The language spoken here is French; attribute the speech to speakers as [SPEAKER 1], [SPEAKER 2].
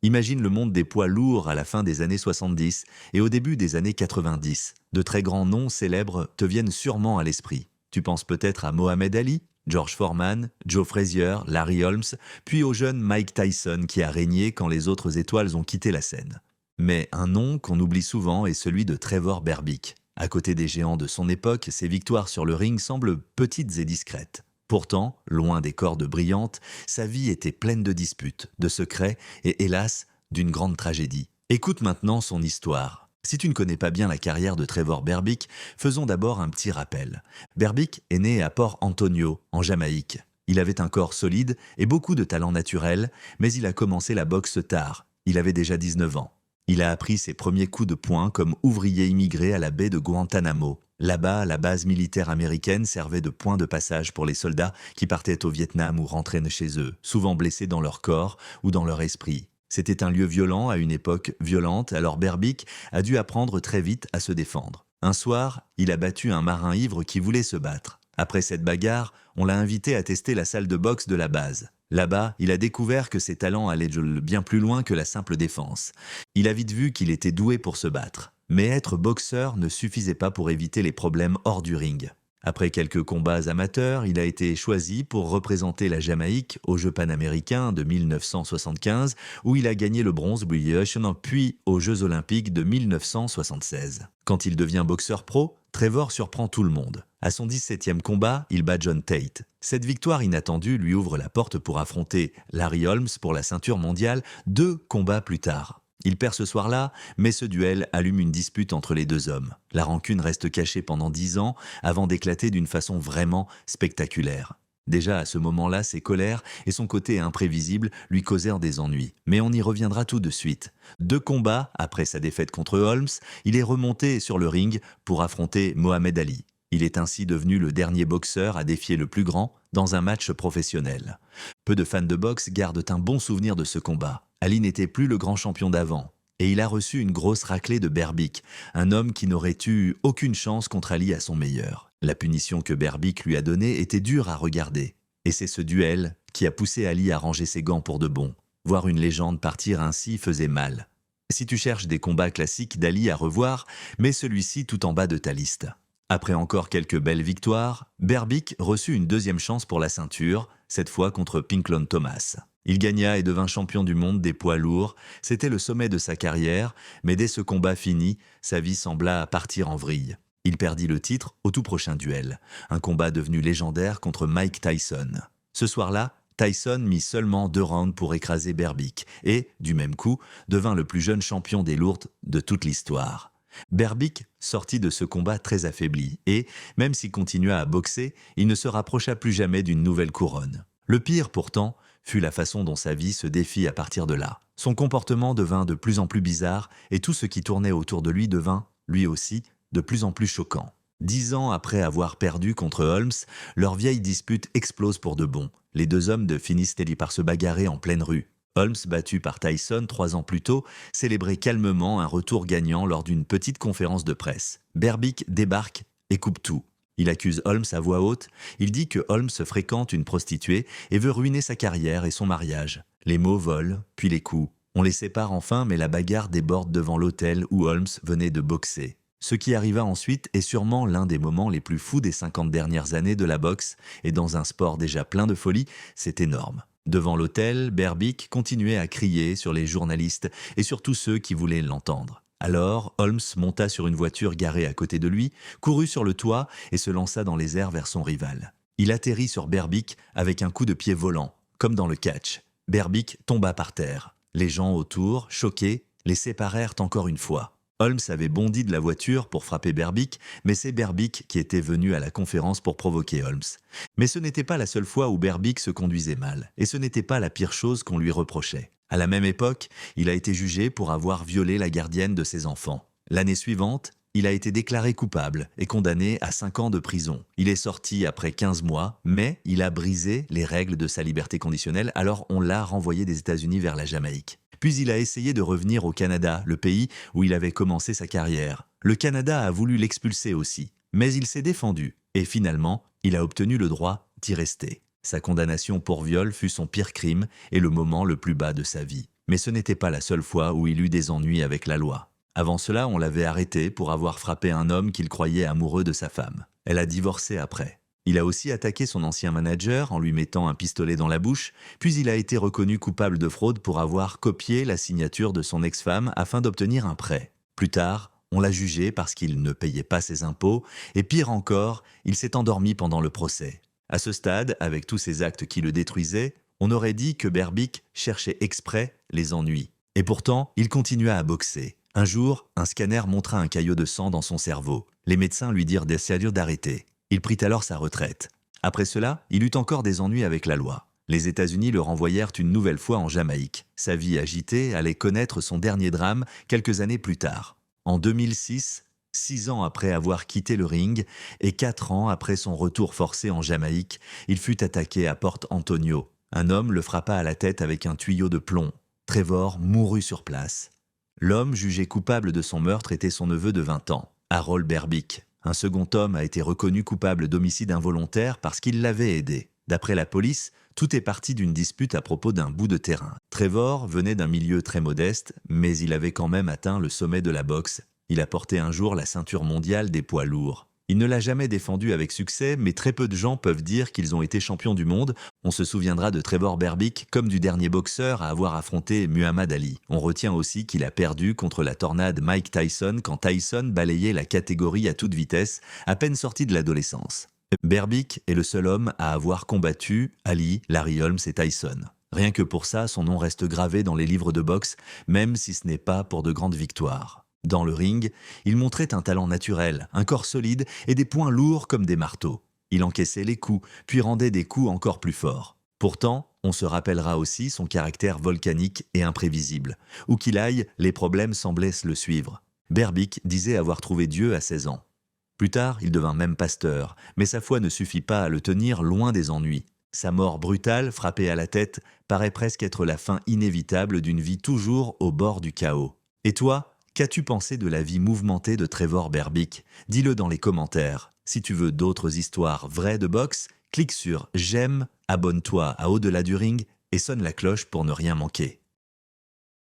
[SPEAKER 1] Imagine le monde des poids lourds à la fin des années 70 et au début des années 90. De très grands noms célèbres te viennent sûrement à l'esprit. Tu penses peut-être à Mohamed Ali, George Foreman, Joe Frazier, Larry Holmes, puis au jeune Mike Tyson qui a régné quand les autres étoiles ont quitté la scène. Mais un nom qu'on oublie souvent est celui de Trevor Berbick. À côté des géants de son époque, ses victoires sur le ring semblent petites et discrètes. Pourtant, loin des cordes brillantes, sa vie était pleine de disputes, de secrets et, hélas, d'une grande tragédie. Écoute maintenant son histoire. Si tu ne connais pas bien la carrière de Trevor Berbick, faisons d'abord un petit rappel. Berbick est né à Port Antonio, en Jamaïque. Il avait un corps solide et beaucoup de talent naturel, mais il a commencé la boxe tard. Il avait déjà 19 ans. Il a appris ses premiers coups de poing comme ouvrier immigré à la baie de Guantanamo. Là-bas, la base militaire américaine servait de point de passage pour les soldats qui partaient au Vietnam ou rentraient chez eux, souvent blessés dans leur corps ou dans leur esprit. C'était un lieu violent à une époque violente, alors Berbick a dû apprendre très vite à se défendre. Un soir, il a battu un marin ivre qui voulait se battre. Après cette bagarre, on l'a invité à tester la salle de boxe de la base. Là-bas, il a découvert que ses talents allaient bien plus loin que la simple défense. Il a vite vu qu'il était doué pour se battre. Mais être boxeur ne suffisait pas pour éviter les problèmes hors du ring. Après quelques combats amateurs, il a été choisi pour représenter la Jamaïque aux Jeux panaméricains de 1975, où il a gagné le bronze puis aux Jeux olympiques de 1976. Quand il devient boxeur pro, Trevor surprend tout le monde. À son 17e combat, il bat John Tate. Cette victoire inattendue lui ouvre la porte pour affronter Larry Holmes pour la ceinture mondiale 2 combats plus tard. Il perd ce soir-là, mais ce duel allume une dispute entre les deux hommes. La rancune reste cachée pendant 10 ans avant d'éclater d'une façon vraiment spectaculaire. Déjà à ce moment-là, ses colères et son côté imprévisible lui causèrent des ennuis. Mais on y reviendra tout de suite. 2 combats après sa défaite contre Holmes, il est remonté sur le ring pour affronter Mohamed Ali. Il est ainsi devenu le dernier boxeur à défier le plus grand dans un match professionnel. Peu de fans de boxe gardent un bon souvenir de ce combat. Ali n'était plus le grand champion d'avant, et il a reçu une grosse raclée de Berbick, un homme qui n'aurait eu aucune chance contre Ali à son meilleur. La punition que Berbick lui a donnée était dure à regarder, et c'est ce duel qui a poussé Ali à ranger ses gants pour de bon. Voir une légende partir ainsi faisait mal. Si tu cherches des combats classiques d'Ali à revoir, mets celui-ci tout en bas de ta liste. Après encore quelques belles victoires, Berbick reçut une 2e chance pour la ceinture, cette fois contre Pinklon Thomas. Il gagna et devint champion du monde des poids lourds. C'était le sommet de sa carrière, mais dès ce combat fini, sa vie sembla partir en vrille. Il perdit le titre au tout prochain duel, un combat devenu légendaire contre Mike Tyson. Ce soir-là, Tyson mit seulement 2 rounds pour écraser Berbick et, du même coup, devint le plus jeune champion des lourds de toute l'histoire. Berbick sortit de ce combat très affaibli et, même s'il continua à boxer, il ne se rapprocha plus jamais d'une nouvelle couronne. Le pire, pourtant, fut la façon dont sa vie se défit à partir de là. Son comportement devint de plus en plus bizarre et tout ce qui tournait autour de lui devint, lui aussi, de plus en plus choquant. 10 ans après avoir perdu contre Holmes, leur vieille dispute explose pour de bon. Les 2 hommes finissent par se bagarrer en pleine rue. Holmes, battu par Tyson 3 ans plus tôt, célébrait calmement un retour gagnant lors d'une petite conférence de presse. Berbick débarque et coupe tout. Il accuse Holmes à voix haute, il dit que Holmes fréquente une prostituée et veut ruiner sa carrière et son mariage. Les mots volent, puis les coups. On les sépare enfin, mais la bagarre déborde devant l'hôtel où Holmes venait de boxer. Ce qui arriva ensuite est sûrement l'un des moments les plus fous des 50 dernières années de la boxe, et dans un sport déjà plein de folie, c'est énorme. Devant l'hôtel, Berbick continuait à crier sur les journalistes et sur tous ceux qui voulaient l'entendre. Alors, Holmes monta sur une voiture garée à côté de lui, courut sur le toit et se lança dans les airs vers son rival. Il atterrit sur Berbick avec un coup de pied volant, comme dans le catch. Berbick tomba par terre. Les gens autour, choqués, les séparèrent encore une fois. Holmes avait bondi de la voiture pour frapper Berbick, mais c'est Berbick qui était venu à la conférence pour provoquer Holmes. Mais ce n'était pas la seule fois où Berbick se conduisait mal, et ce n'était pas la pire chose qu'on lui reprochait. À la même époque, il a été jugé pour avoir violé la gardienne de ses enfants. L'année suivante, il a été déclaré coupable et condamné à 5 ans de prison. Il est sorti après 15 mois, mais il a brisé les règles de sa liberté conditionnelle, alors on l'a renvoyé des États-Unis vers la Jamaïque. Puis il a essayé de revenir au Canada, le pays où il avait commencé sa carrière. Le Canada a voulu l'expulser aussi, mais il s'est défendu et finalement, il a obtenu le droit d'y rester. Sa condamnation pour viol fut son pire crime et le moment le plus bas de sa vie. Mais ce n'était pas la seule fois où il eut des ennuis avec la loi. Avant cela, on l'avait arrêté pour avoir frappé un homme qu'il croyait amoureux de sa femme. Elle a divorcé après. Il a aussi attaqué son ancien manager en lui mettant un pistolet dans la bouche, puis il a été reconnu coupable de fraude pour avoir copié la signature de son ex-femme afin d'obtenir un prêt. Plus tard, on l'a jugé parce qu'il ne payait pas ses impôts, et pire encore, il s'est endormi pendant le procès. À ce stade, avec tous ces actes qui le détruisaient, on aurait dit que Berbick cherchait exprès les ennuis. Et pourtant, il continua à boxer. Un jour, un scanner montra un caillot de sang dans son cerveau. Les médecins lui dirent d'arrêter. Il prit alors sa retraite. Après cela, il eut encore des ennuis avec la loi. Les États-Unis le renvoyèrent une nouvelle fois en Jamaïque. Sa vie agitée allait connaître son dernier drame quelques années plus tard. En 2006, 6 ans après avoir quitté le ring et 4 ans après son retour forcé en Jamaïque, il fut attaqué à Port Antonio. Un homme le frappa à la tête avec un tuyau de plomb. Trevor mourut sur place. L'homme jugé coupable de son meurtre était son neveu de 20 ans, Harold Berbick. Un second homme a été reconnu coupable d'homicide involontaire parce qu'il l'avait aidé. D'après la police, tout est parti d'une dispute à propos d'un bout de terrain. Trevor venait d'un milieu très modeste, mais il avait quand même atteint le sommet de la boxe. Il a porté un jour la ceinture mondiale des poids lourds. Il ne l'a jamais défendu avec succès, mais très peu de gens peuvent dire qu'ils ont été champions du monde. On se souviendra de Trevor Berbick comme du dernier boxeur à avoir affronté Muhammad Ali. On retient aussi qu'il a perdu contre la tornade Mike Tyson quand Tyson balayait la catégorie à toute vitesse, à peine sorti de l'adolescence. Berbick est le seul homme à avoir combattu Ali, Larry Holmes et Tyson. Rien que pour ça, son nom reste gravé dans les livres de boxe, même si ce n'est pas pour de grandes victoires. Dans le ring, il montrait un talent naturel, un corps solide et des poings lourds comme des marteaux. Il encaissait les coups, puis rendait des coups encore plus forts. Pourtant, on se rappellera aussi son caractère volcanique et imprévisible. Où qu'il aille, les problèmes semblaient le suivre. Berbick disait avoir trouvé Dieu à 16 ans. Plus tard, il devint même pasteur, mais sa foi ne suffit pas à le tenir loin des ennuis. Sa mort brutale, frappée à la tête, paraît presque être la fin inévitable d'une vie toujours au bord du chaos. Et toi ? Qu'as-tu pensé de la vie mouvementée de Trevor Berbick? Dis-le dans les commentaires. Si tu veux d'autres histoires vraies de boxe, clique sur j'aime, abonne-toi à Au-delà du ring et sonne la cloche pour ne rien manquer.